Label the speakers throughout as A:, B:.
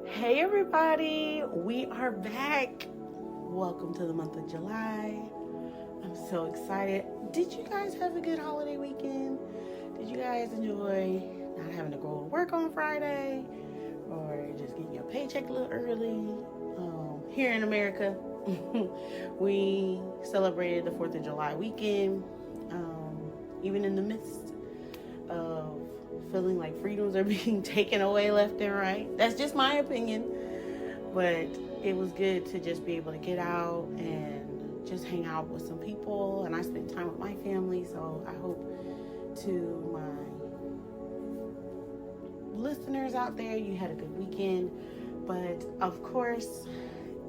A: Hey everybody, we are back. Welcome to the month of July. I'm so excited. Did you guys have a good holiday weekend? Did you guys enjoy not having to go to work on Friday or just getting your paycheck a little early? Here in America, we celebrated the 4th of July weekend, even in the midst of feeling like freedoms are being taken away left and right. That's just my opinion. But it was good to just be able to get out and just hang out with some people. And I spent time with my family. So I hope to my listeners out there, you had a good weekend. But of course,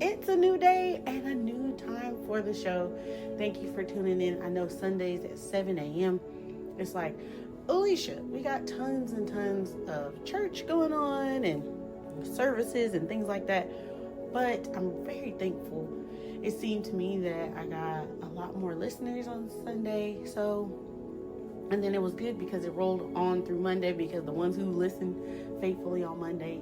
A: it's a new day and a new time for the show. Thank you for tuning in. I know Sundays at 7 a.m. It's like, Alesha, we got tons and tons of church going on and services and things like that. But I'm very thankful. It seemed to me that I got a lot more listeners on Sunday. And then it was good because it rolled on through Monday, because the ones who listened faithfully on Monday,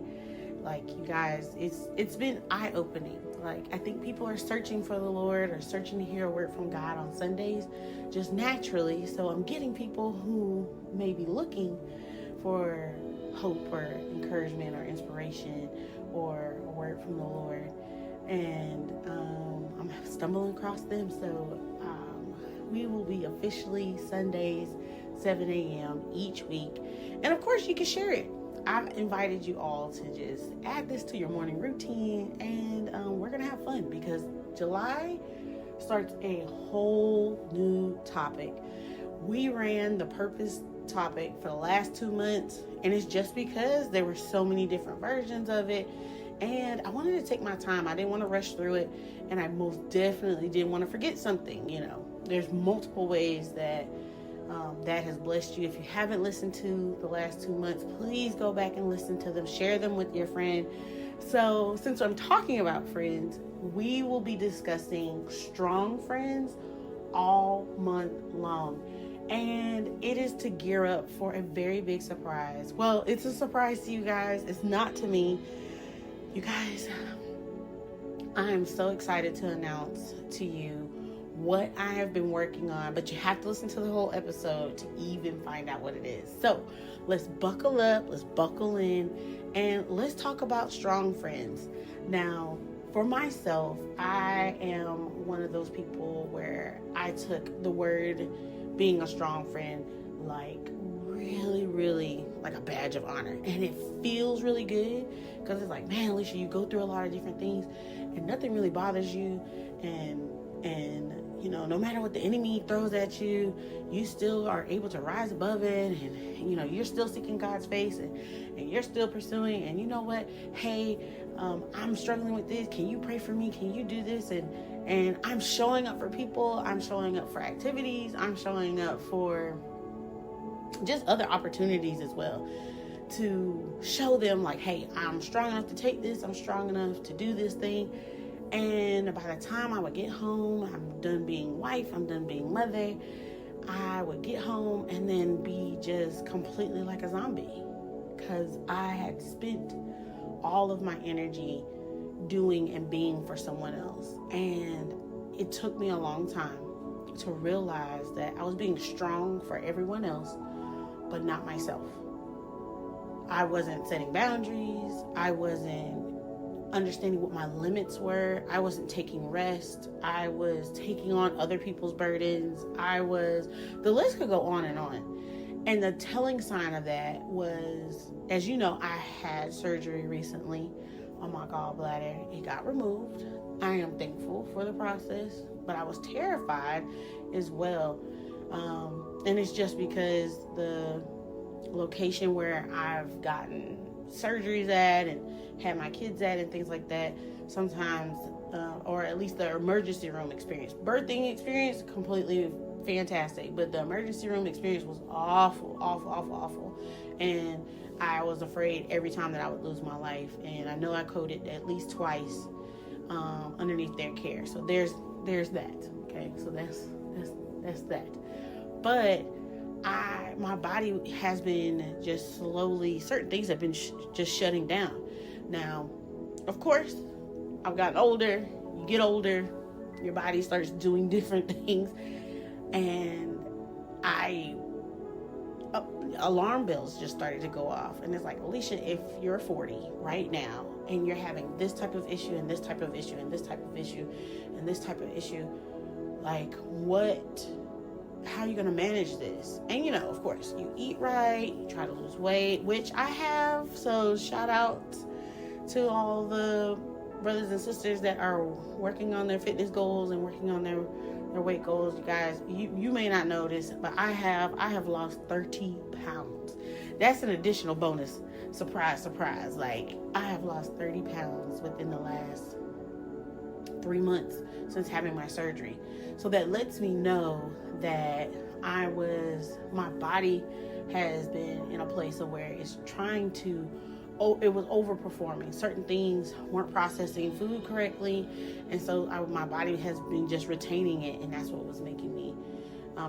A: like you guys, it's been eye-opening. Like, I think people are searching for the Lord or searching to hear a word from God on Sundays just naturally. So I'm getting people who may be looking for hope or encouragement or inspiration or a word from the Lord. And I'm stumbling across them. So we will be officially Sundays, 7 a.m. each week. And of course, you can share it. I've invited you all to just add this to your morning routine, and we're going to have fun because July starts a whole new topic. We ran the purpose topic for the last 2 months, and it's just because there were so many different versions of it, and I wanted to take my time. I didn't want to rush through it, and I most definitely didn't want to forget something. There's multiple ways that that has blessed you. If you haven't listened to the last 2 months, please go back and listen to them. Share them with your friend. So since I'm talking about friends, we will be discussing strong friends all month long. And it is to gear up for a very big surprise. Well, it's a surprise to you guys. It's not to me. You guys, I am so excited to announce to you what I have been working on, but you have to listen to the whole episode to even find out what it is. So let's buckle up, let's buckle in, and let's talk about strong friends. Now, for myself, I am one of those people where I took the word being a strong friend like really like a badge of honor, and it feels really good because it's like, man, Alesha, you go through a lot of different things and nothing really bothers you, and no matter what the enemy throws at you, you still are able to rise above it, and you're still seeking God's face, and you're still pursuing. And you know what? Hey, I'm struggling with this. Can you pray for me? Can you do this? And I'm showing up for people. I'm showing up for activities. I'm showing up for just other opportunities as well, to show them like, hey, I'm strong enough to take this. I'm strong enough to do this thing. And by the time I would get home, I'm done being wife, I'm done being mother, I would get home and then be just completely like a zombie, because I had spent all of my energy doing and being for someone else. And it took me a long time to realize that I was being strong for everyone else, but not myself. I wasn't setting boundaries. I wasn't understanding what my limits were. I wasn't taking rest. I was taking on other people's burdens. The list could go on and on. And the telling sign of that was, as you know, I had surgery recently on my gallbladder. It got removed. I am thankful for the process, but I was terrified as well. And it's just because the location where I've gotten surgeries at and had my kids at and things like that, sometimes or at least the emergency room experience, birthing experience, completely fantastic, but the emergency room experience was awful, and I was afraid every time that I would lose my life. And I know I coded at least twice underneath their care. So there's that. Okay, so that's that. But my body has been just slowly, certain things have been just shutting down. Now, Of course, I've gotten older. You get older, your body starts doing different things, and alarm bells just started to go off. And it's like, Alesha, if you're 40 right now and you're having this type of issue and this type of issue and this type of issue and this type of issue, like, how are you going to manage this? And, of course, you eat right, you try to lose weight, which I have. So shout out to all the brothers and sisters that are working on their fitness goals and working on their weight goals. You guys, you may not know this, but I have lost 30 pounds. That's an additional bonus. Surprise. Like, I have lost 30 pounds within the last 3 months since having my surgery. So that lets me know that my body has been in a place of where it's trying to, it was overperforming. Certain things weren't processing food correctly, and so my body has been just retaining it, and that's what was making me.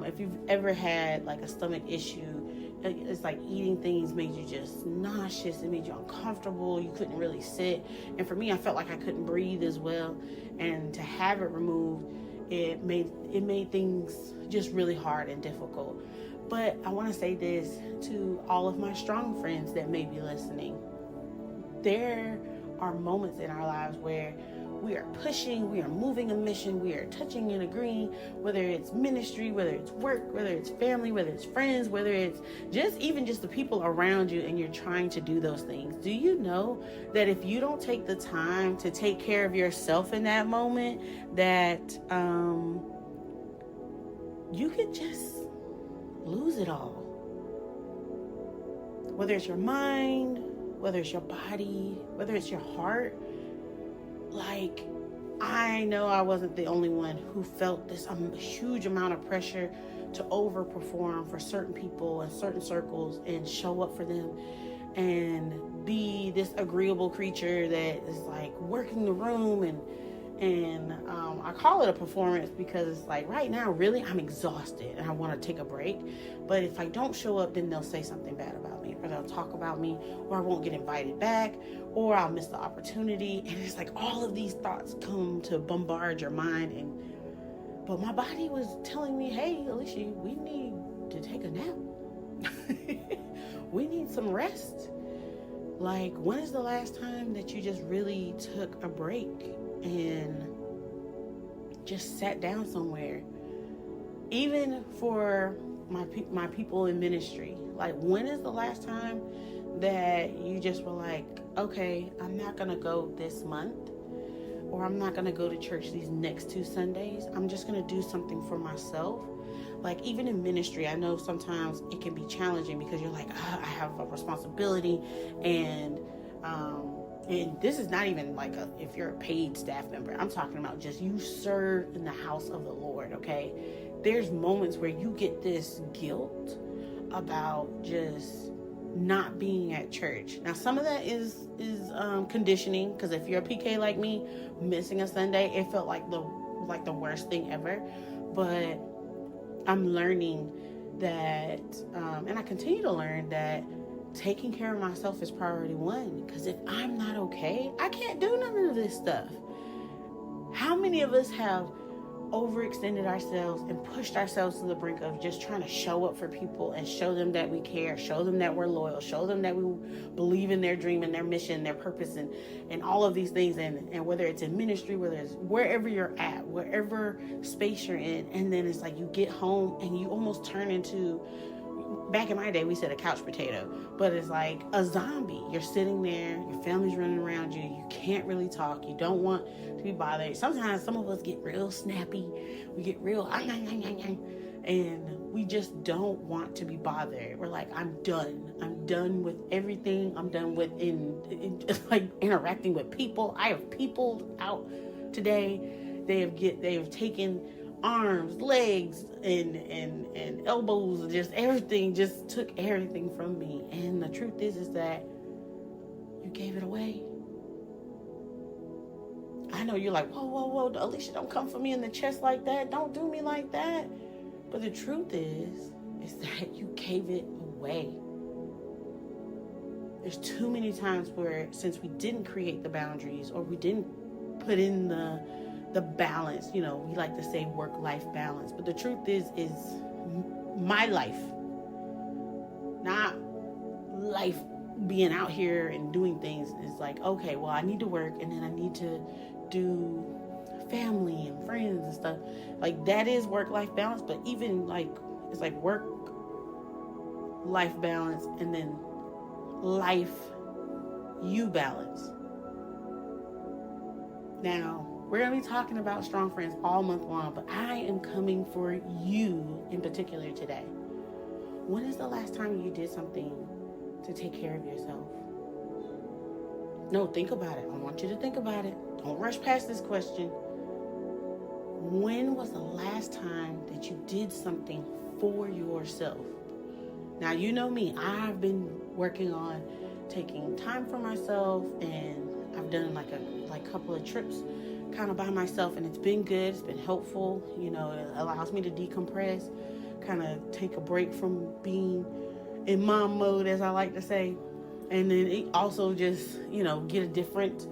A: If you've ever had like a stomach issue, it's like eating things made you just nauseous. It made you uncomfortable. You couldn't really sit, and for me, I felt like I couldn't breathe as well. And to have it removed, it made things just really hard and difficult. But I want to say this to all of my strong friends that may be listening. There are moments in our lives where we are pushing, we are moving a mission, we are touching and agreeing, whether it's ministry, whether it's work, whether it's family, whether it's friends, whether it's just the people around you, and you're trying to do those things. Do you know that if you don't take the time to take care of yourself in that moment, that you could just lose it all? Whether it's your mind, whether it's your body, whether it's your heart. Like, I know I wasn't the only one who felt this huge amount of pressure to overperform for certain people and certain circles and show up for them and be this agreeable creature that is like working the room. And I call it a performance because it's like, right now, really, I'm exhausted and I want to take a break. But if I don't show up, then they'll say something bad about me, or they'll talk about me, or I won't get invited back, or I'll miss the opportunity. And it's like all of these thoughts come to bombard your mind. But my body was telling me, hey, Alesha, we need to take a nap. We need some rest. Like, when is the last time that you just really took a break and just sat down somewhere? Even for my people in ministry, like, when is the last time that you just were like, okay, I'm not gonna go this month, or I'm not gonna go to church these next 2 Sundays. I'm just gonna do something for myself. Like, even in ministry, I know sometimes it can be challenging because you're like, I have a responsibility, and this is not even like if you're a paid staff member. I'm talking about just you serve in the house of the Lord, okay? There's moments where you get this guilt about just not being at church. Now, some of that is conditioning, because if you're a PK like me, missing a Sunday, it felt like the worst thing ever. But I'm learning that, and I continue to learn that taking care of myself is priority one. Because if I'm not okay, I can't do none of this stuff. How many of us have overextended ourselves and pushed ourselves to the brink of just trying to show up for people and show them that we care, show them that we're loyal, show them that we believe in their dream and their mission, their purpose, and all of these things. And whether it's in ministry, whether it's wherever you're at, wherever space you're in, and then it's like you get home and you almost turn into, back in my day, we said a couch potato, but it's like a zombie. You're sitting there, your family's running around you, you can't really talk, you don't want to be bothered. Sometimes some of us get real snappy, we get real, and we just don't want to be bothered. We're like, I'm done with everything. I'm done with like interacting with people. I have peopled out today. They have taken arms, legs, and elbows, just everything, just took everything from me. And the truth is that you gave it away. I know you're like, whoa, Alesha, don't come for me in the chest like that. Don't do me like that. But the truth is that you gave it away. there's too many times where, since we didn't create the boundaries, or we didn't put in the balance, we like to say work-life balance, but the truth is my life, not life being out here and doing things, is like, okay, well, I need to work, and then I need to do family and friends and stuff. Like, that is work-life balance, but even like, it's like work-life balance, and then life you balance. Now, we're going to be talking about strong friends all month long, but I am coming for you in particular today. When is the last time you did something to take care of yourself? No, think about it. I want you to think about it. Don't rush past this question. When was the last time that you did something for yourself? Now, you know me. I've been working on taking time for myself, and I've done like a couple of trips kind of by myself, and it's been good. It's been helpful. It allows me to decompress, kind of take a break from being in mom mode, as I like to say. And then it also just, get a different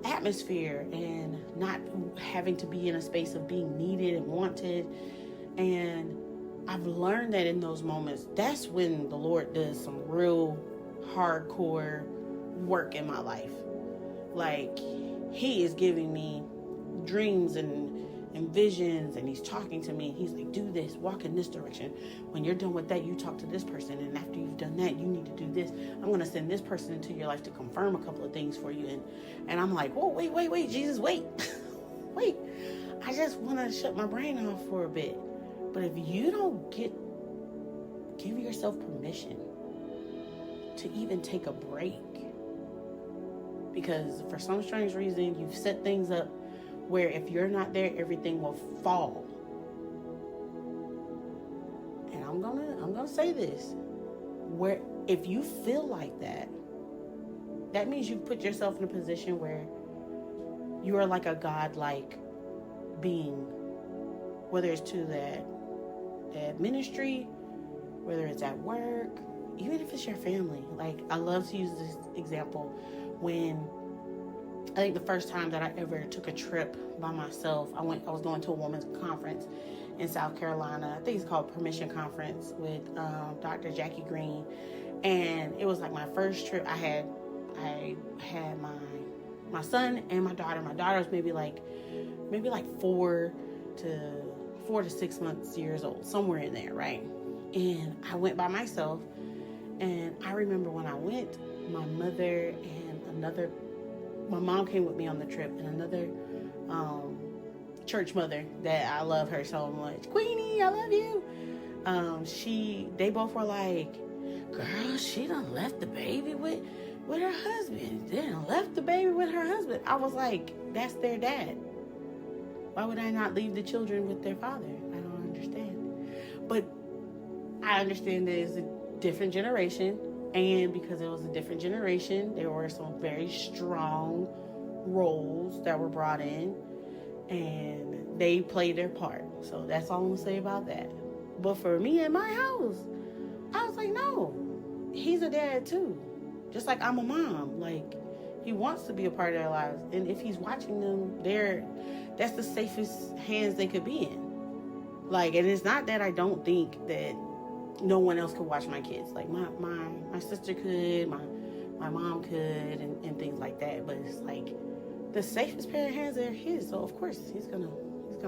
A: atmosphere, and not having to be in a space of being needed and wanted. And I've learned that in those moments, that's when the Lord does some real hardcore work in my life. Like, he is giving me dreams and visions, and he's talking to me. He's like, do this, walk in this direction. When you're done with that, you talk to this person, and after you've done that, you need to do this. I'm going to send this person into your life to confirm a couple of things for you. And I'm like, whoa, wait, Jesus, wait. Wait, I just want to shut my brain off for a bit. But if you don't give yourself permission to even take a break, because for some strange reason, you've set things up where if you're not there, everything will fall. And I'm gonna say this, where if you feel like that means you've put yourself in a position where you are like a godlike being, whether it's to that ministry, whether it's at work, even if it's your family. Like, I love to use this example when I think the first time that I ever took a trip by myself, I was going to a women's conference in South Carolina. I think it's called Permission Conference with Dr. Jackie Green. And it was like my first trip. I had my son and my daughter. My daughter was maybe like 4 to 6 years old, somewhere in there, right? And I went by myself. And I remember when I went, my mother and my mom came with me on the trip, and another church mother that I love her so much, Queenie, I love you. They both were like, girl, she done left the baby with her husband. They done left the baby with her husband. I was like, that's their dad. Why would I not leave the children with their father? I don't understand. But I understand that it's a different generation. And because it was a different generation, there were some very strong roles that were brought in, and they played their part. So that's all I'm gonna say about that. But for me in my house, I was like, no, he's a dad too. Just like I'm a mom. Like, he wants to be a part of their lives. And if he's watching them, that's the safest hands they could be in. Like, and it's not that I don't think that no one else could watch my kids. Like, my sister could, my mom could, and things like that. But it's like, the safest pair of hands are his. So of course he's gonna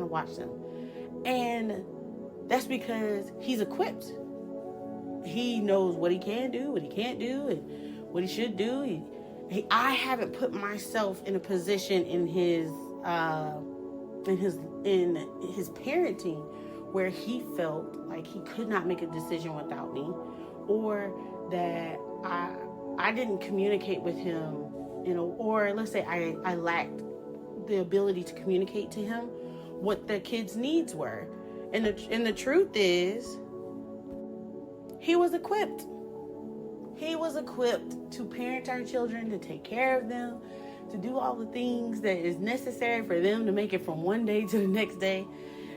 A: watch them. And that's because he's equipped. He knows what he can do, what he can't do, and what he should do. I haven't put myself in a position in his parenting where he felt like he could not make a decision without me, or that I didn't communicate with him, or let's say I lacked the ability to communicate to him what the kids' needs were. And the truth is, he was equipped. He was equipped to parent our children, to take care of them, to do all the things that is necessary for them to make it from one day to the next day.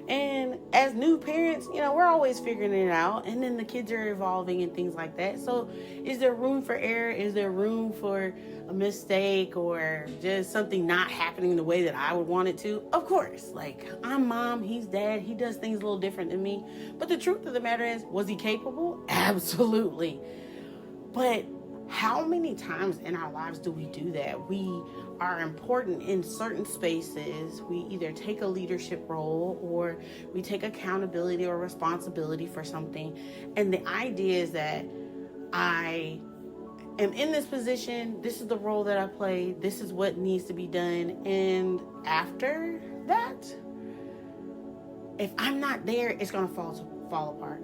A: And as new parents, we're always figuring it out. And then the kids are evolving and things like that. So is there room for error? Is there room for a mistake or just something not happening the way that I would want it to? Of course. Like, I'm mom, he's dad. He does things a little different than me. But the truth of the matter is, was he capable? Absolutely. But how many times in our lives do we do that? We are important in certain spaces. We either take a leadership role or we take accountability or responsibility for something. And the idea is that I am in this position. This is the role that I play. This is what needs to be done. And after that, if I'm not there, it's going to fall apart.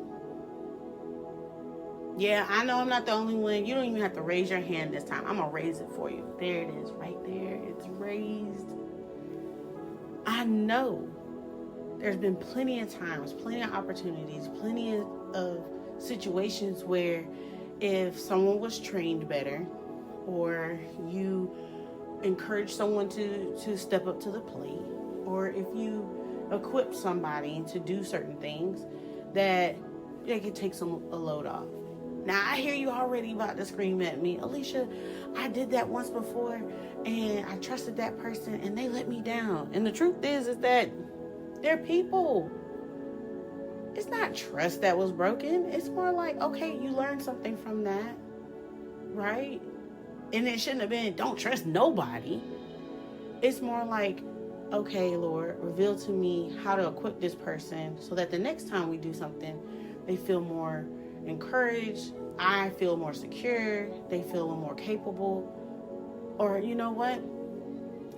A: Yeah, I know I'm not the only one. You don't even have to raise your hand this time. I'm going to raise it for you. There it is, right there. It's raised. I know there's been plenty of times, plenty of opportunities, plenty of situations where if someone was trained better or you encourage someone to step up to the plate, or if you equip somebody to do certain things, that they can take a load off. Now, I hear you already about to scream at me. Alesha, I did that once before, and I trusted that person, and they let me down. And the truth is that they're people. It's not trust that was broken. It's more like, okay, you learned something from that, right? And it shouldn't have been, don't trust nobody. It's more like, okay, Lord, reveal to me how to equip this person so that the next time we do something, they feel more encouraged, I feel more secure, they feel a little more capable. Or you know what?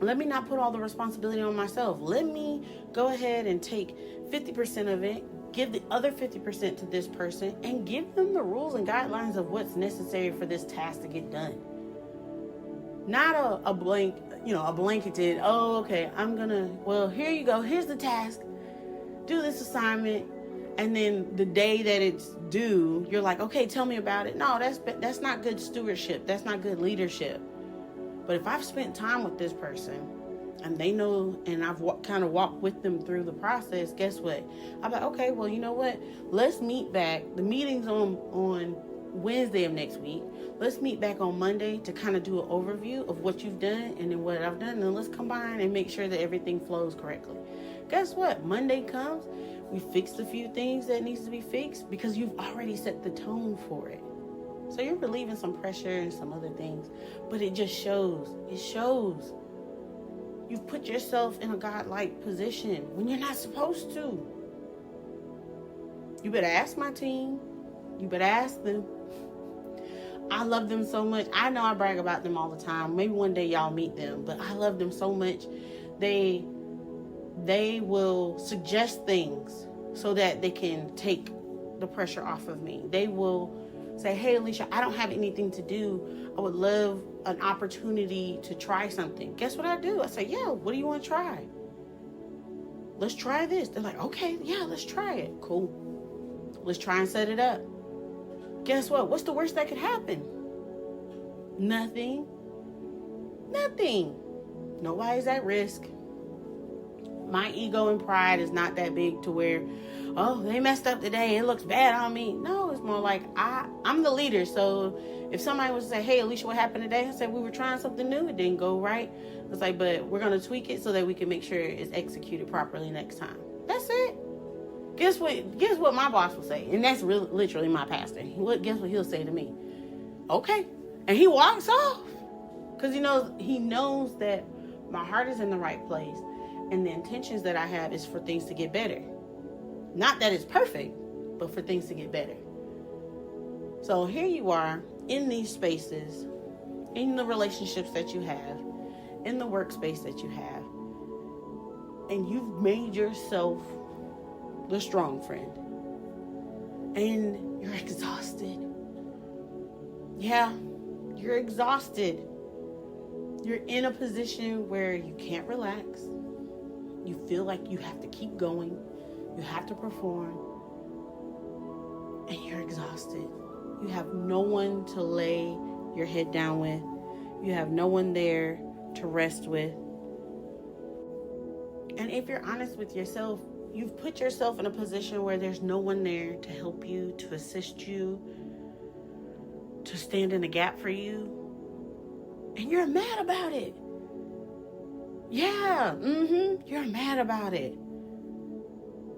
A: Let me not put all the responsibility on myself. Let me go ahead and take 50% of it, give the other 50% to this person, and give them the rules and guidelines of what's necessary for this task to get done. Not a blanketed, oh, okay, here you go, here's the task, do this assignment. And then the day that it's due, you're like, okay, tell me about it. No, that's not good stewardship. That's not good leadership. But if I've spent time with this person and they know, and I've kind of walked with them through the process, guess what? I'm like, okay, well, you know what? Let's meet back. The meeting's on Wednesday of next week. Let's meet back on Monday to kind of do an overview of what you've done and then what I've done. And then let's combine and make sure that everything flows correctly. Guess what? Monday comes. We fixed a few things that needs to be fixed because you've already set the tone for it. So you're relieving some pressure and some other things, but it just shows. It shows. You've put yourself in a godlike position when you're not supposed to. You better ask my team. You better ask them. I love them so much. I know I brag about them all the time. Maybe one day y'all meet them, but I love them so much. They will suggest things so that they can take the pressure off of me. They will say, hey, Alesha, I don't have anything to do. I would love an opportunity to try something. Guess what I do? I say, yeah, what do you want to try? Let's try this. They're like, okay, yeah, let's try it. Cool. Let's try and set it up. Guess what? What's the worst that could happen? Nothing. Nobody's at risk. My ego and pride is not that big to where, oh, they messed up today, it looks bad on me. No, it's more like I'm the leader. So if somebody was to say, hey, Alesha, what happened today? I said, we were trying something new. It didn't go right. It's like, but we're going to tweak it so that we can make sure it's executed properly next time. That's it. Guess what my boss will say? And that's really, literally my pastor. Guess what he'll say to me? Okay. And he walks off. Because he knows that my heart is in the right place. And the intentions that I have is for things to get better. Not that it's perfect, but for things to get better. So here you are in these spaces, in the relationships that you have, in the workspace that you have, and you've made yourself the strong friend. And you're exhausted. Yeah, you're exhausted. You're in a position where you can't relax. You feel like you have to keep going. You have to perform. And you're exhausted. You have no one to lay your head down with. You have no one there to rest with. And if you're honest with yourself, you've put yourself in a position where there's no one there to help you, to assist you, to stand in the gap for you, and you're mad about it. Yeah, you're mad about it.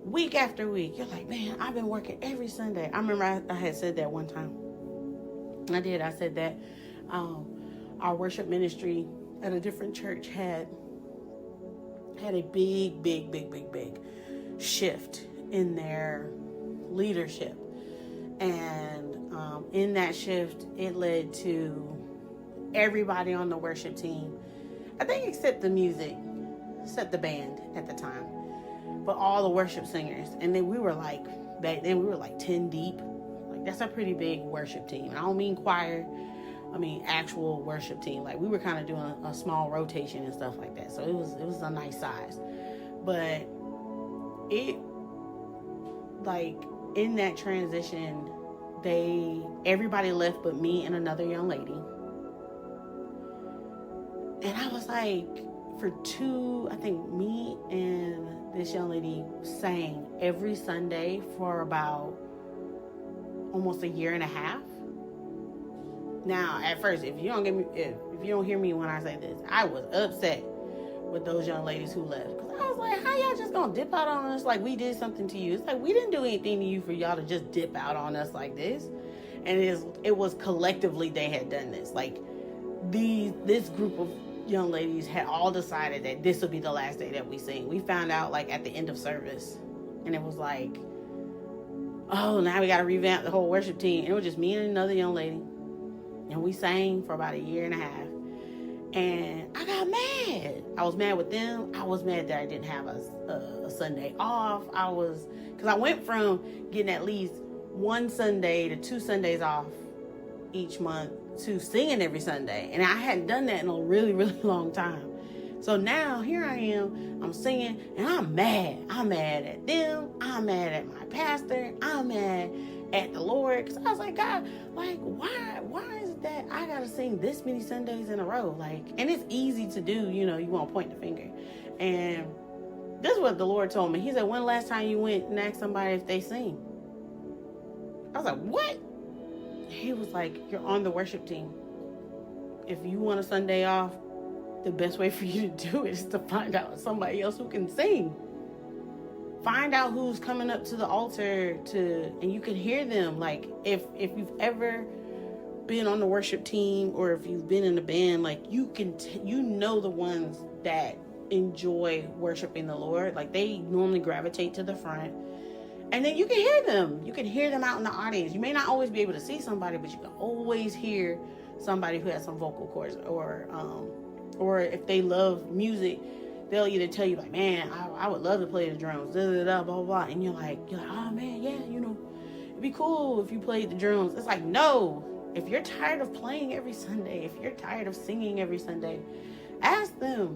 A: Week after week, you're like, man, I've been working every Sunday. I remember I had said that one time. I said that our worship ministry at a different church had a big shift in their leadership. And in that shift, it led to everybody on the worship team, I think except the band at the time, but all the worship singers. And then back then we were like 10 deep. Like, that's a pretty big worship team. And I don't mean choir, I mean actual worship team. Like, we were kind of doing a small rotation and stuff like that. So it was a nice size. But it, like, in that transition, everybody left but me and another young lady. And I was like, I think me and this young lady sang every Sunday for about almost a year and a half. Now, at first, if you don't hear me when I say this, I was upset with those young ladies who left. Because I was like, how y'all just gonna dip out on us like we did something to you? It's like, we didn't do anything to you for y'all to just dip out on us like this. And it was collectively they had done this. Like, this group of young ladies had all decided that this would be the last day that we sing. We found out like at the end of service, and it was like, oh, now we got to revamp the whole worship team. And it was just me and another young lady, and we sang for about a year and a half. And I got mad. I was mad with them. I was mad that I didn't have a Sunday off. Because I went from getting at least one Sunday to 2 Sundays off each month to singing every Sunday. And I hadn't done that in a really, really long time. So now here I am, I'm singing, and I'm mad. I'm mad at them. I'm mad at my pastor. I'm mad at the Lord. Because I was like, God, like, why is it that I got to sing this many Sundays in a row? Like, and it's easy to do, you won't point the finger. And this is what the Lord told me. He said, when last time you went and asked somebody if they sing? I was like, what? He was like, you're on the worship team. If you want a Sunday off, the best way for you to do it is to find out somebody else who can sing. Find out who's coming up to the altar and you can hear them. Like, if you've ever been on the worship team or if you've been in a band, like, you know the ones that enjoy worshiping the Lord. Like, they normally gravitate to the front. And then you can hear them. You can hear them out in the audience. You may not always be able to see somebody, but you can always hear somebody who has some vocal cords. Or if they love music, they'll either tell you, like, man, I would love to play the drums, blah, blah, blah. And you're like, oh, man, yeah, it'd be cool if you played the drums. It's like, no. If you're tired of playing every Sunday, if you're tired of singing every Sunday, ask them,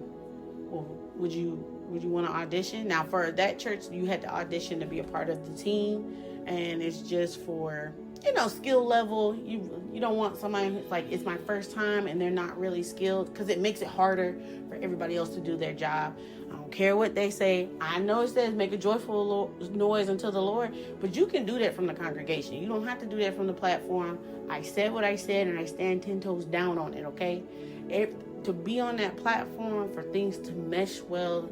A: well, would you want to audition? Now, for that church, you had to audition to be a part of the team, and it's just for, skill level. You don't want somebody who's like, it's my first time and they're not really skilled, because it makes it harder for everybody else to do their job. I don't care what they say. I know it says make a joyful noise unto the Lord, but you can do that from the congregation. You don't have to do that from the platform. I said what I said, and I stand 10 toes down on it, okay? To be on that platform, for things to mesh well.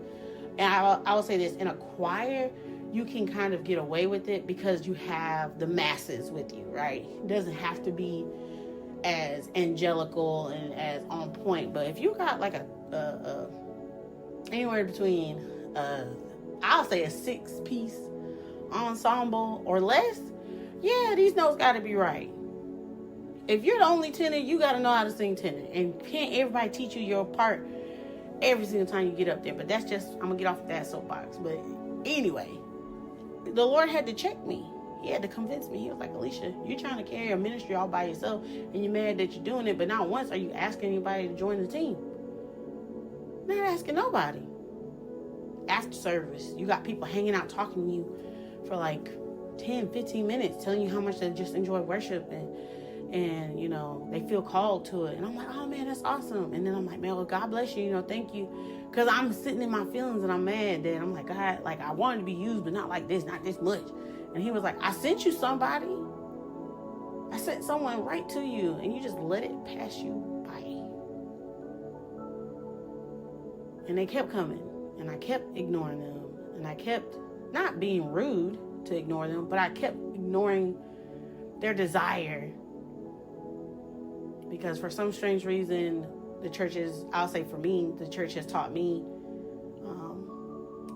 A: And I will say this, in a choir, you can kind of get away with it because you have the masses with you, right? It doesn't have to be as angelical and as on point. But if you got like anywhere between, I'll say a 6-piece ensemble or less, yeah, these notes got to be right. If you're the only tenor, you got to know how to sing tenor. And can't everybody teach you your part every single time you get up there? But that's just, I'm going to get off that soapbox. But anyway, the Lord had to check me. He had to convince me. He was like, Alesha, you're trying to carry a ministry all by yourself, and you're mad that you're doing it, but not once are you asking anybody to join the team. Not asking nobody. After service, you got people hanging out talking to you for like 10, 15 minutes, telling you how much they just enjoy worship and, you know, they feel called to it. And I'm like, oh man, that's awesome. And then I'm like, man, well, God bless you, you know, thank you. Because I'm sitting in my feelings and I'm mad that I'm like, God, like, I wanted to be used, but not like this, not this much. And he was like, I sent you somebody. I sent someone right to you, and you just let it pass you by. And they kept coming, and I kept ignoring them, and I kept not being rude to ignore them, but I kept ignoring their desire. Because for some strange reason, the churches, I'll say for me, the church has taught me,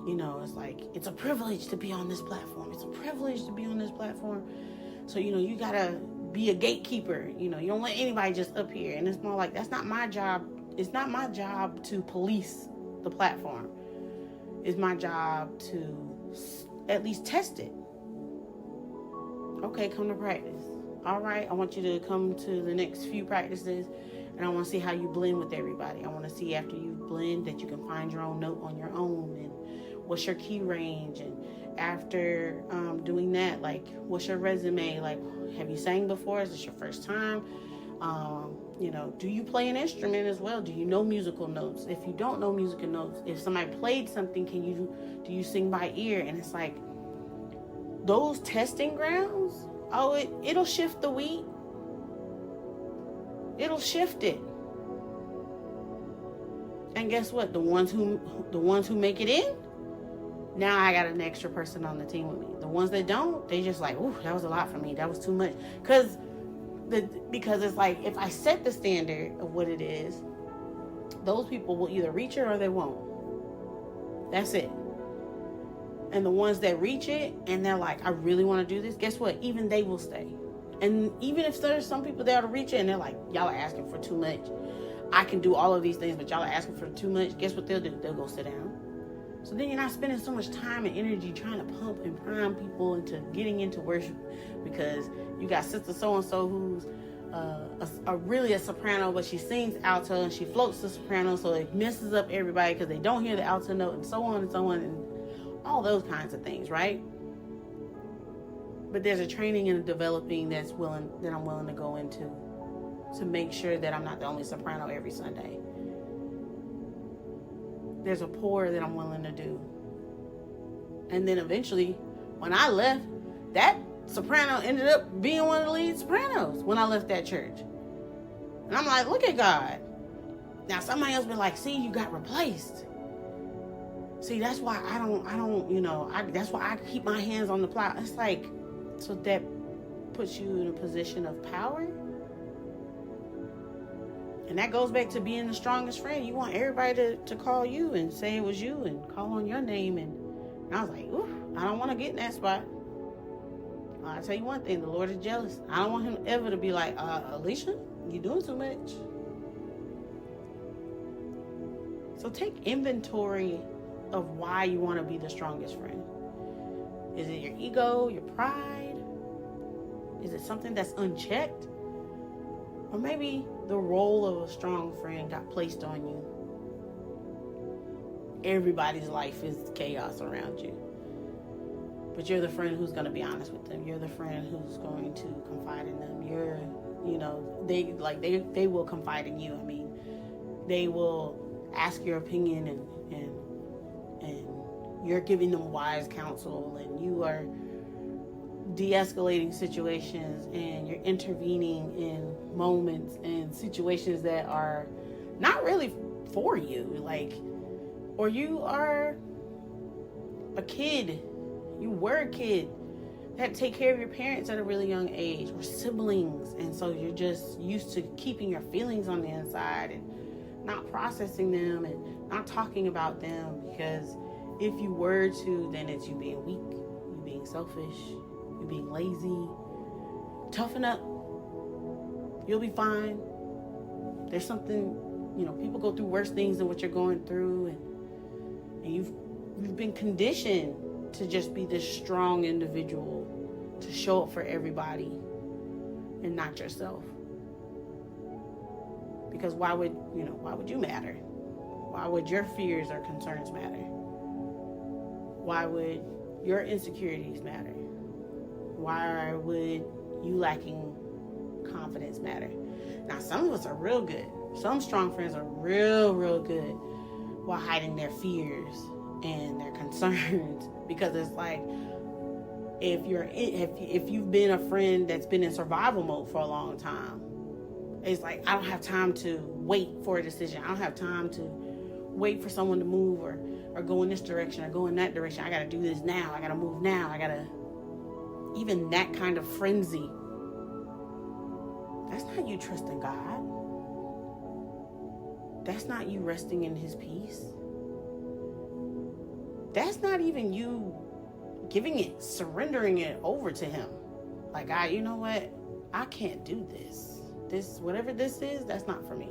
A: you know, it's like, it's a privilege to be on this platform. It's a privilege to be on this platform. So, you know, you got to be a gatekeeper. You know, you don't let anybody just up here. And it's more like, that's not my job. It's not my job to police the platform. It's my job to at least test it. Okay, come to practice. All right, I want you to come to the next few practices, and I want to see how you blend with everybody. I want to see after you blend that you can find your own note on your own, and what's your key range, and after doing that, like, what's your resume? Like, have you sang before? Is this your first time? You know, do you play an instrument as well? Do you know musical notes? If you don't know musical notes, if somebody played something, do you sing by ear? And it's like, those testing grounds, it'll shift the wheat. It'll shift it. And guess what? The ones who make it in, now I got an extra person on the team with me. The ones that don't, they just like, ooh, that was a lot for me. That was too much. Because it's like, if I set the standard of what it is, those people will either reach it or they won't. That's it. And the ones that reach it and they're like, I really want to do this, guess what? Even they will stay. And even if there's some people there to reach it and they're like, y'all are asking for too much. I can do all of these things, but y'all are asking for too much. Guess what they'll do? They'll go sit down. So then you're not spending so much time and energy trying to pump and prime people into getting into worship, because you got sister so-and-so who's really a soprano, but she sings alto and she floats the soprano, so it messes up everybody because they don't hear the alto note, and so on and so on, and all those kinds of things, right? But there's a training and a developing that I'm willing to go into to make sure that I'm not the only soprano every Sunday. There's a pour that I'm willing to do. And then eventually, when I left, that soprano ended up being one of the lead sopranos when I left that church. And I'm like, look at God. Now somebody else been like, see, you got replaced. See, that's why I don't, you know, that's why I keep my hands on the plow. It's like, so that puts you in a position of power. And that goes back to being the strongest friend. You want everybody to call you and say it was you and call on your name. And I was like, ooh, I don't want to get in that spot. I'll tell you one thing, the Lord is jealous. I don't want him ever to be like, Alesha, you doing too much. So take inventory of why you want to be the strongest friend. Is it your ego, your pride? Is it something that's unchecked? Or maybe the role of a strong friend got placed on you. Everybody's life is chaos around you. But you're the friend who's going to be honest with them. You're the friend who's going to confide in them. They will confide in you. I mean, they will ask your opinion and you're giving them wise counsel, and you are de-escalating situations, and you're intervening in moments and situations that are not really for you, like, or you are a kid, you were a kid that had to take care of your parents at a really young age, or siblings, and so you're just used to keeping your feelings on the inside and not processing them and not talking about them, because if you were to, then it's you being weak, you being selfish, you being lazy. Toughen up. You'll be fine. There's something, people go through worse things than what you're going through, and you've been conditioned to just be this strong individual, to show up for everybody and not yourself. Because why would you matter? Why would your fears or concerns matter? Why would your insecurities matter? Why would you lacking confidence matter. Now, some of us are real good. Some strong friends are real, real good while hiding their fears and their concerns. Because it's like, if you've been a friend that's been in survival mode for a long time, it's like, I don't have time to wait for a decision. I don't have time to wait for someone to move or go in this direction or go in that direction. I got to do this now. I got to move now. I got to, even that kind of frenzy. That's not you trusting God. That's not you resting in his peace. That's not even you giving it, surrendering it over to him. Like, God, you know what? I can't do this. This, whatever this is, that's not for me.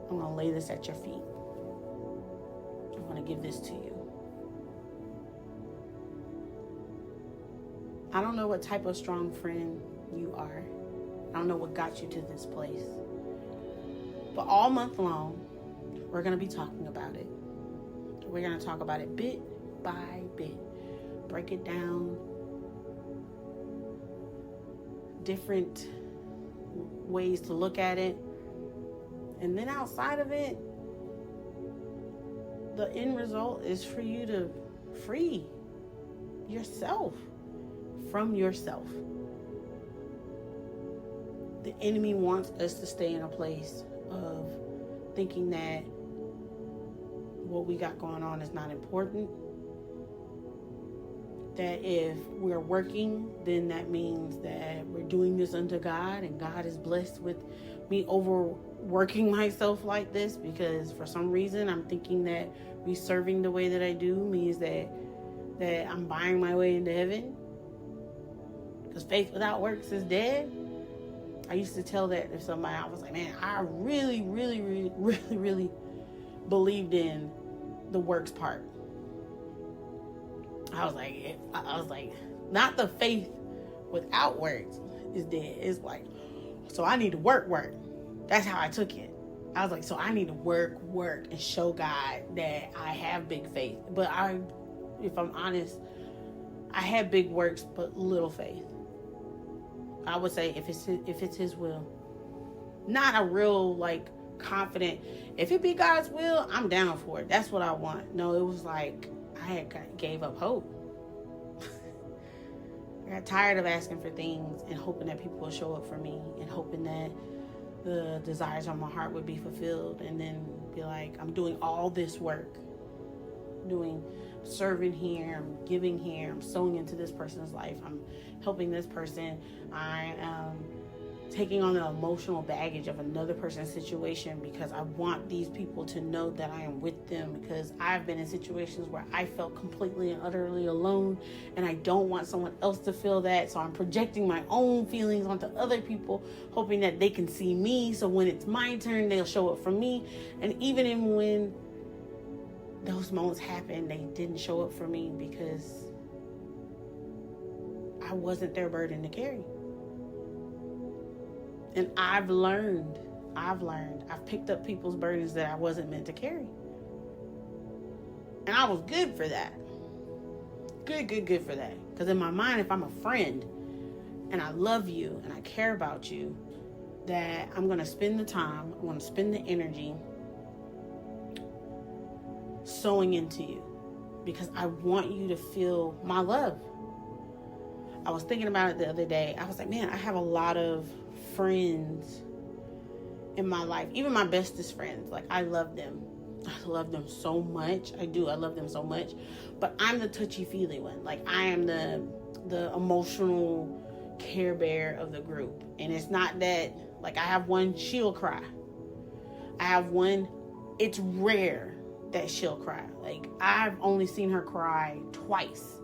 A: I'm going to lay this at your feet. I want to give this to you. I don't know what type of strong friend you are. I don't know what got you to this place. But all month long, we're going to be talking about it. We're going to talk about it bit by bit. Break it down. Different ways to look at it. And then outside of it, the end result is for you to free yourself from yourself. The enemy wants us to stay in a place of thinking that what we got going on is not important. That if we're working, then that means that we're doing this unto God, and God is blessed with me overworking myself like this, because for some reason I'm thinking that me serving the way that I do means that I'm buying my way into heaven. Because faith without works is dead. I used to tell that if somebody, I was like, man, I really believed in the works part. I was like, not the faith without works is dead. It's like, so I need to work. That's how I took it. I was like, so I need to work and show God that I have big faith. But if I'm honest, I have big works but little faith. I would say if it's his will. Not a real, like, confident, if it be God's will, I'm down for it. That's what I want. No, it was like I gave up hope. I got tired of asking for things and hoping that people will show up for me and hoping that the desires of my heart would be fulfilled, and then be like, I'm doing all this work. Serving here, I'm giving here, I'm sowing into this person's life, I'm helping this person, I am taking on the emotional baggage of another person's situation because I want these people to know that I am with them, because I've been in situations where I felt completely and utterly alone, and I don't want someone else to feel that, so I'm projecting my own feelings onto other people, hoping that they can see me, so when it's my turn, they'll show up for me. And even when those moments happened, they didn't show up for me because I wasn't their burden to carry. And I've learned. I've picked up people's burdens that I wasn't meant to carry. And I was good for that. Good for that. Because in my mind, if I'm a friend and I love you and I care about you, that I'm going to spend the time, I'm going to spend the energy sowing into you, because I want you to feel my love. I was thinking about it the other day. I was like, man, I have a lot of friends in my life, even my bestest friends. Like, I love them so much. I do. I love them so much. But I'm the touchy-feely one. Like, I am the emotional care bear of the group. And it's not that, like, I have one, she'll cry. I have one, it's rare that she'll cry. Like, I've only seen her cry twice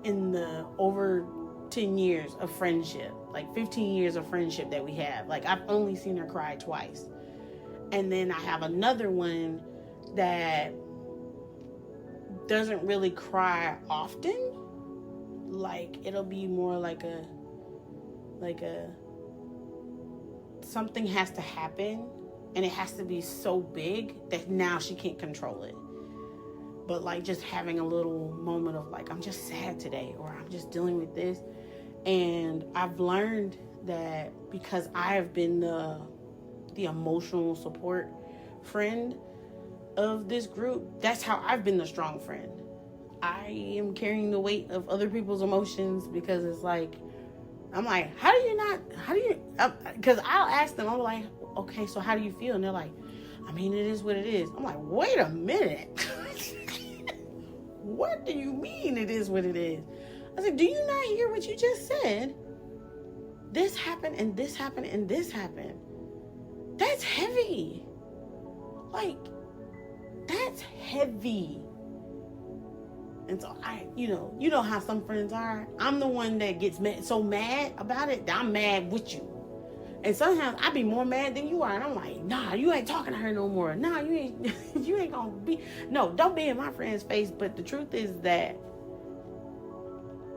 A: in the over 10 years of friendship, like 15 years of friendship that we have. Like, I've only seen her cry twice. And then I have another one that doesn't really cry often. Like, it'll be more like a something has to happen, and it has to be so big that now she can't control it. But like, just having a little moment of like, I'm just sad today, or I'm just dealing with this. And I've learned that because I have been the emotional support friend of this group, that's how I've been the strong friend. I am carrying the weight of other people's emotions because it's like, I'm like, because I'll ask them, I'm like, okay, so how do you feel? And they're like, I mean, it is what it is. I'm like, wait a minute. What do you mean it is what it is? I said, do you not hear what you just said? This happened and this happened and this happened. That's heavy. Like, that's heavy. And so you know how some friends are. I'm the one that gets so mad about it that I'm mad with you. And sometimes I be more mad than you are. And I'm like, nah, you ain't talking to her no more. Nah, you ain't gonna be. No, don't be in my friend's face. But the truth is that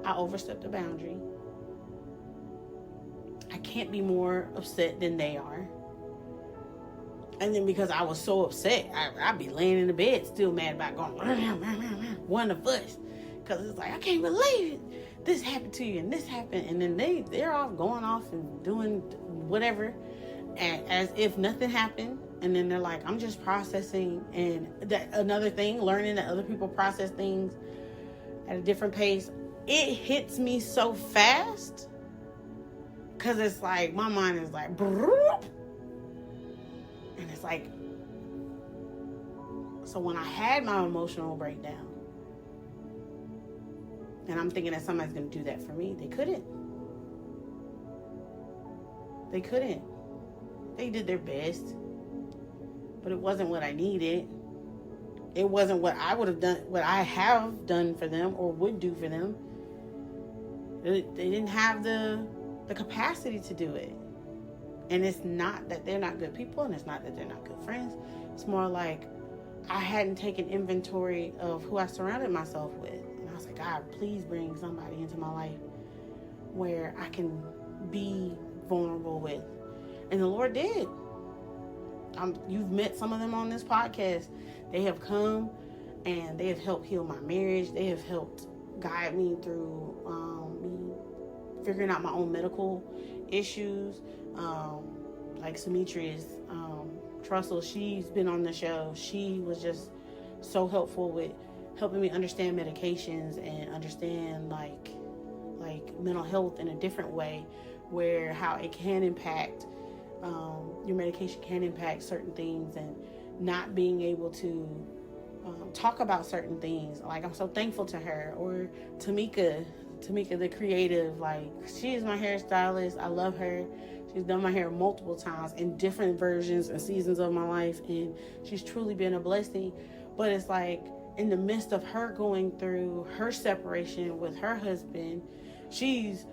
A: I overstepped the boundary. I can't be more upset than they are. And then because I was so upset, I'd be laying in the bed still mad about going, wanting to fuss. Because it's like, I can't believe it. This happened to you and this happened. And then they're off going off and doing whatever and as if nothing happened. And then they're like, I'm just processing. And that another thing, learning that other people process things at a different pace. It hits me so fast. Because it's like, my mind is like, and it's like, so when I had my emotional breakdown, and I'm thinking that somebody's going to do that for me, they couldn't. They did their best, but it wasn't what I needed. It wasn't what I would have done, what I have done for them or would do for them. They didn't have the capacity to do it. And it's not that they're not good people, and it's not that they're not good friends. It's more like I hadn't taken inventory of who I surrounded myself with. And I was like, God, please bring somebody into my life where I can be vulnerable with. And the Lord did. You've met some of them on this podcast. They have come and they have helped heal my marriage. They have helped guide me through me figuring out my own medical issues. Like Summitri's Trussell, she's been on the show. She was just so helpful with helping me understand medications and understand like mental health in a different way, where how it can impact your medication can impact certain things, and not being able to talk about certain things. Like, I'm so thankful to her. Or Tamika the creative, like, she is my hairstylist. I love her. She's done my hair multiple times in different versions and seasons of my life, and she's truly been a blessing. But it's like, in the midst of her going through her separation with her husband, she's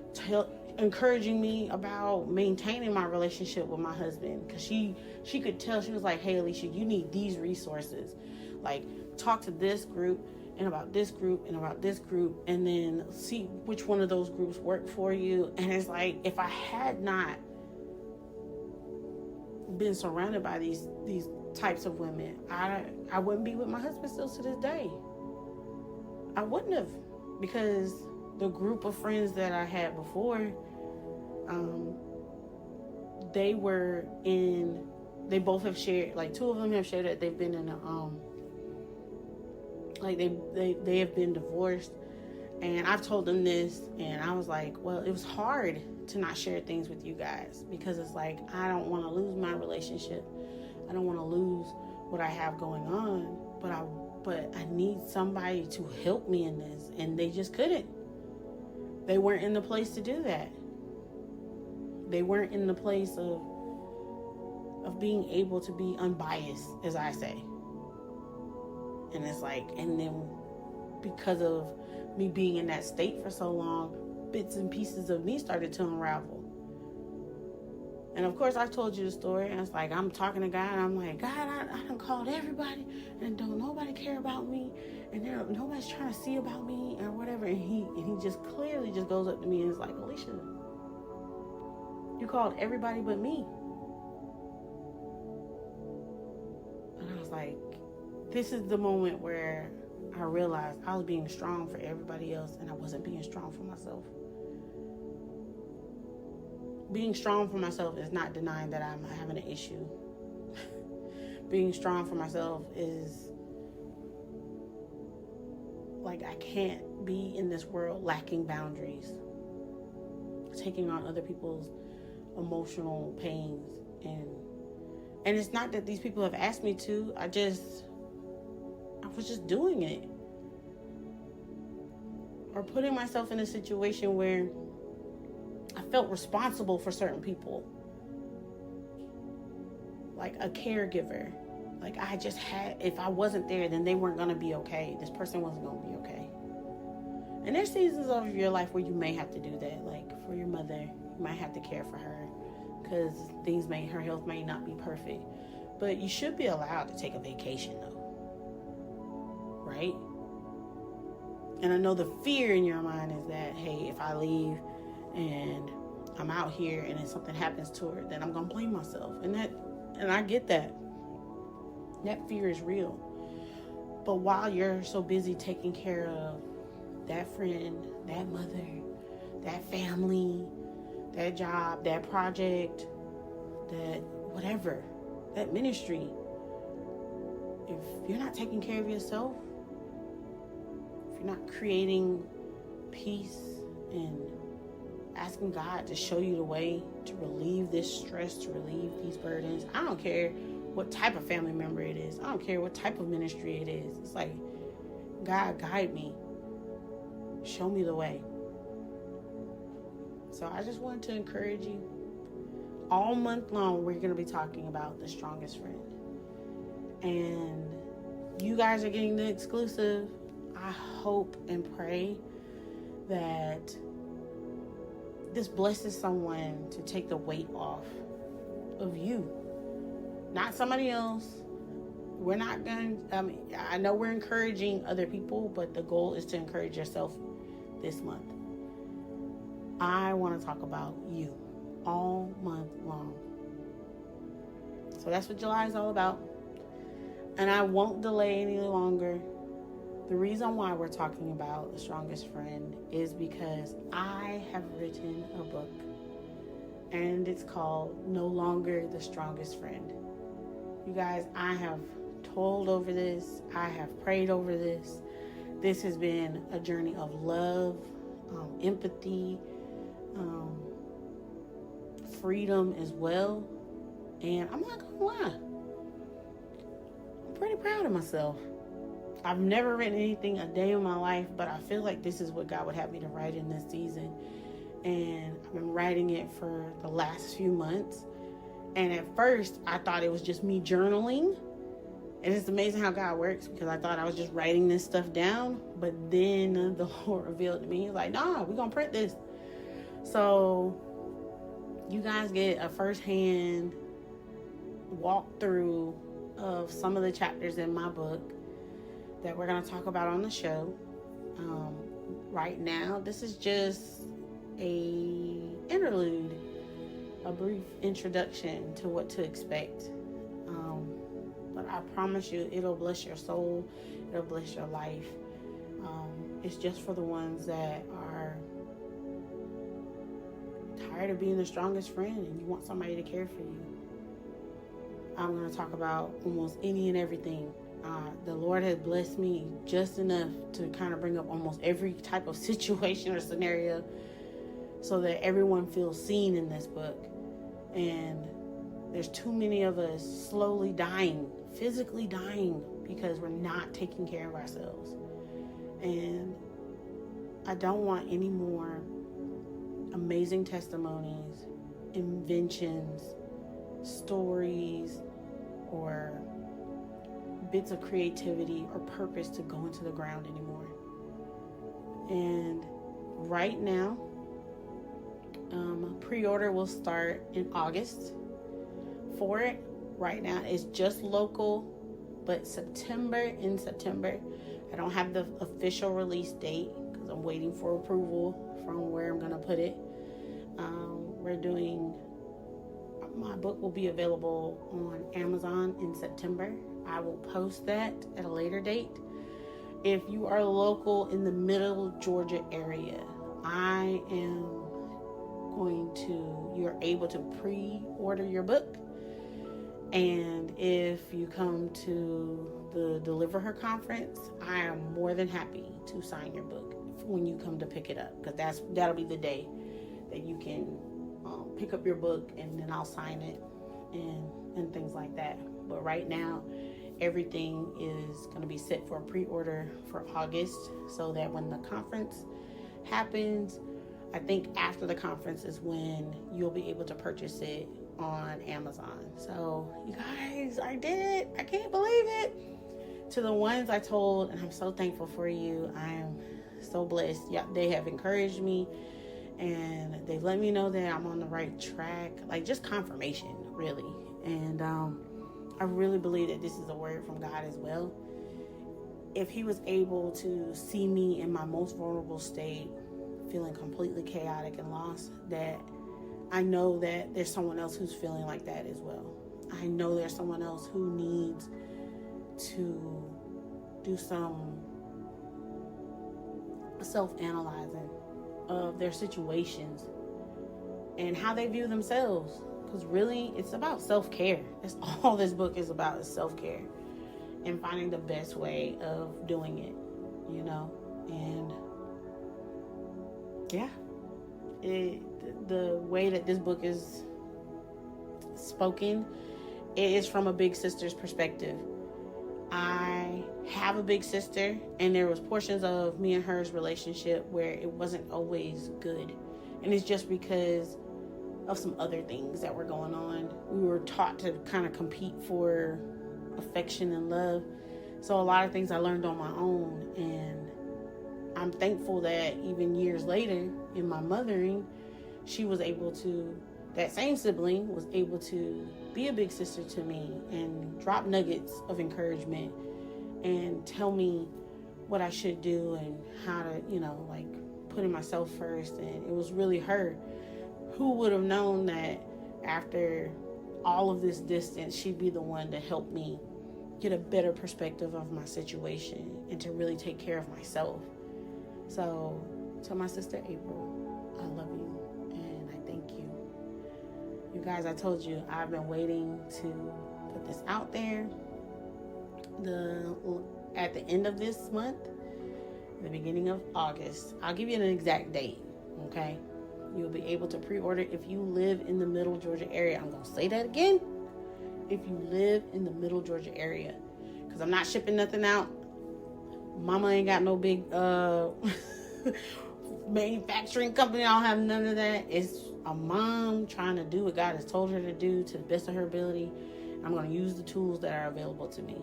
A: encouraging me about maintaining my relationship with my husband, because she could tell. She was like, hey, Alesha, you need these resources. Like, talk to this group and about this group and about this group, and then see which one of those groups work for you. And it's like, if I had not been surrounded by these types of women, I wouldn't be with my husband still to this day. I wouldn't have, because the group of friends that I had before, they both have shared, like, two of them have shared that they've been in they have been divorced. And I've told them this, and I was like, well, it was hard to not share things with you guys, because it's like, I don't want to lose my relationship. I don't want to lose what I have going on, but I need somebody to help me in this. And they just couldn't. They weren't in the place to do that. They weren't in the place of being able to be unbiased, as I say. And it's like, and then because of me being in that state for so long, bits and pieces of me started to unravel. And of course, I told you the story, and it's like, I'm talking to God, and I'm like, God, I done called everybody, and don't nobody care about me, and nobody's trying to see about me, or whatever. And he just clearly just goes up to me and is like, Alesha, you called everybody but me. And I was like, this is the moment where I realized I was being strong for everybody else, and I wasn't being strong for myself. being strong for myself is not denying that I'm having an issue. Being strong for myself is like, I can't be in this world lacking boundaries, taking on other people's emotional pains. And it's not that these people have asked me to. I was just doing it, or putting myself in a situation where I felt responsible for certain people, like a caregiver. Like, I just had, if I wasn't there, then they weren't going to be okay. This person wasn't going to be okay. And there's seasons of your life where you may have to do that. Like, for your mother, you might have to care for her because her health may not be perfect. But you should be allowed to take a vacation, though. Right? And I know the fear in your mind is that, hey, if I leave and I'm out here and then something happens to her, then I'm going to blame myself. And I get that. That fear is real. But while you're so busy taking care of that friend, that mother, that family, that job, that project, that whatever, that ministry, if you're not taking care of yourself, if you're not creating peace and asking God to show you the way to relieve this stress, to relieve these burdens, I don't care what type of family member it is. I don't care what type of ministry it is. It's like, God, guide me. Show me the way. So I just wanted to encourage you. All month long, we're going to be talking about the strongest friend. And you guys are getting the exclusive. I hope and pray that this blesses someone to take the weight off of you. Not somebody else. We're not going to, I know we're encouraging other people, but the goal is to encourage yourself this month. I want to talk about you all month long. So that's what July is all about. And I won't delay any longer. The reason why we're talking about the strongest friend is because I have written a book, and it's called No Longer the Strongest Friend. You guys, I have toiled over this. I have prayed over this. This has been a journey of love, empathy, freedom as well. And I'm not gonna lie, I'm pretty proud of myself. I've never written anything a day in my life, but I feel like this is what God would have me to write in this season. And I've been writing it for the last few months. And at first, I thought it was just me journaling. And it's amazing how God works, because I thought I was just writing this stuff down. But then the Lord revealed to me, He's like, nah, we're going to print this. So you guys get a firsthand walkthrough of some of the chapters in my book that we're going to talk about on the show. Right now, this is just a interlude, a brief introduction to what to expect. But I promise you, it'll bless your soul. It'll bless your life. It's just for the ones that are tired of being the strongest friend and you want somebody to care for you. I'm going to talk about almost any and everything. The Lord has blessed me just enough to kind of bring up almost every type of situation or scenario so that everyone feels seen in this book. And there's too many of us slowly dying, physically dying, because we're not taking care of ourselves. And I don't want any more amazing testimonies, inventions, stories, or bits of creativity or purpose to go into the ground anymore. And right now, pre-order will start in August for it. Right now it's just local, but in September, I don't have the official release date because I'm waiting for approval from where I'm going to put it. My book will be available on Amazon in September. I will post that at a later date. If you are local in the middle Georgia area, I am you're able to pre-order your book. And if you come to the Deliver Her conference, I am more than happy to sign your book when you come to pick it up, because that'll be the day that you can pick up your book, and then I'll sign it and things like that. But right now, everything is going to be set for a pre-order for August, so that when the conference happens, I think after the conference is when you'll be able to purchase it on Amazon. So you guys, I did it. I can't believe it. To the ones I told, and I'm so thankful for you. I am so blessed. Yeah, they have encouraged me, and they've let me know that I'm on the right track. Like, just confirmation, really. And I really believe that this is a word from God as well. If he was able to see me in my most vulnerable state, feeling completely chaotic and lost, that I know that there's someone else who's feeling like that as well. I know there's someone else who needs to do some self-analyzing of their situations and how they view themselves. Because really, it's about self-care. That's all this book is about, is self-care and finding the best way of doing it, you know. And yeah, the way that this book is spoken, it is from a big sister's perspective. I have a big sister, and there was portions of me and her's relationship where it wasn't always good. And it's just because of some other things that were going on. We were taught to kind of compete for affection and love. So a lot of things I learned on my own, and I'm thankful that even years later in my mothering, she was able to, that same sibling was able to be a big sister to me and drop nuggets of encouragement and tell me what I should do and how to, you know, like putting myself first. And it was really her. Who would have known that after all of this distance, she'd be the one to help me get a better perspective of my situation and to really take care of myself. So to my sister April, I love you and I thank you. You guys, I told you I've been waiting to put this out there. At the end of this month, the beginning of August, I'll give you an exact date, okay? You'll be able to pre-order if you live in the Middle Georgia area. I'm going to say that again. If you live in the Middle Georgia area, because I'm not shipping nothing out. Mama ain't got no big manufacturing company. I don't have none of that. It's a mom trying to do what God has told her to do to the best of her ability. I'm going to use the tools that are available to me.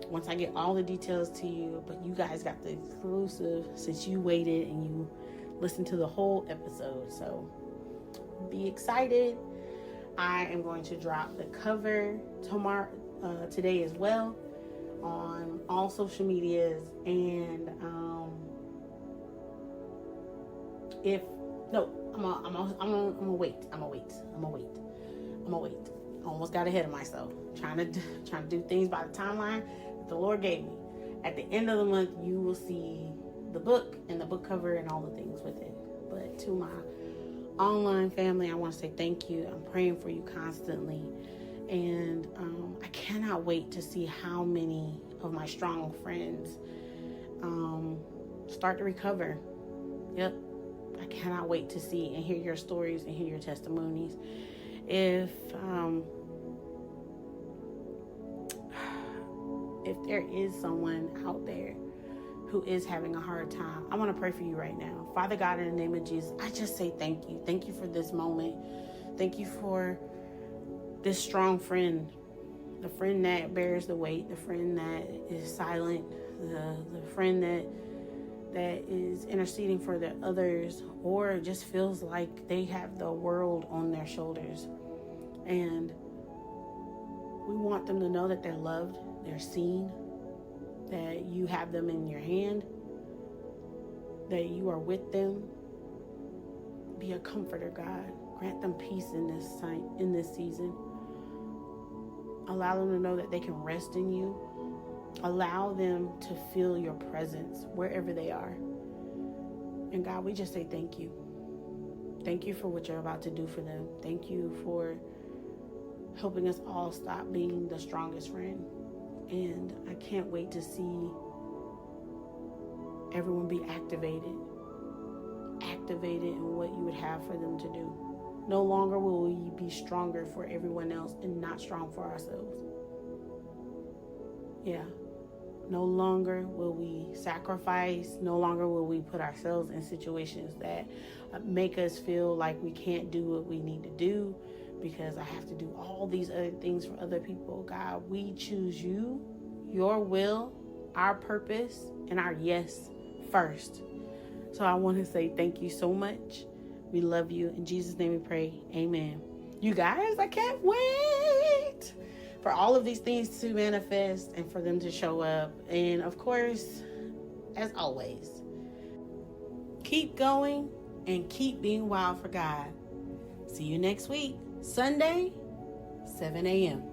A: Once I get all the details to you, but you guys got the exclusive since you waited and you listened to the whole episode. So be excited. I am going to drop the cover today as well on all social medias. And I'm gonna wait. I almost got ahead of myself trying to do things by the timeline that the Lord gave me. At the end of the month, you will see the book and the book cover and all the things with it. But to my online family, I want to say thank you. I'm praying for you constantly, and I cannot wait to see how many of my strong friends start to recover. Yep, I cannot wait to see and hear your stories and hear your testimonies. If there is someone out there who is having a hard time, I want to pray for you right now. Father God, in the name of Jesus, I just say thank you. Thank you for this moment. Thank you for this strong friend, the friend that bears the weight, the friend that is silent, the friend that is interceding for the others, or just feels like they have the world on their shoulders. And we want them to know that they're loved, they're seen, that you have them in your hand, that you are with them. Be a comforter, God. Grant them peace in this season. Allow them to know that they can rest in you. Allow them to feel your presence wherever they are. And God, we just say thank you. Thank you for what you're about to do for them. Thank you for helping us all stop being the strongest friend. And I can't wait to see everyone be activated in what you would have for them to do. No longer will we be stronger for everyone else and not strong for ourselves. Yeah. No longer will we sacrifice. No longer will we put ourselves in situations that make us feel like we can't do what we need to do because I have to do all these other things for other people. God, we choose you, your will, our purpose, and our yes first. So I want to say thank you so much. We love you. In Jesus' name we pray. Amen. You guys, I can't wait for all of these things to manifest and for them to show up. And of course, as always, keep going and keep being wild for God. See you next week, Sunday, 7 a.m.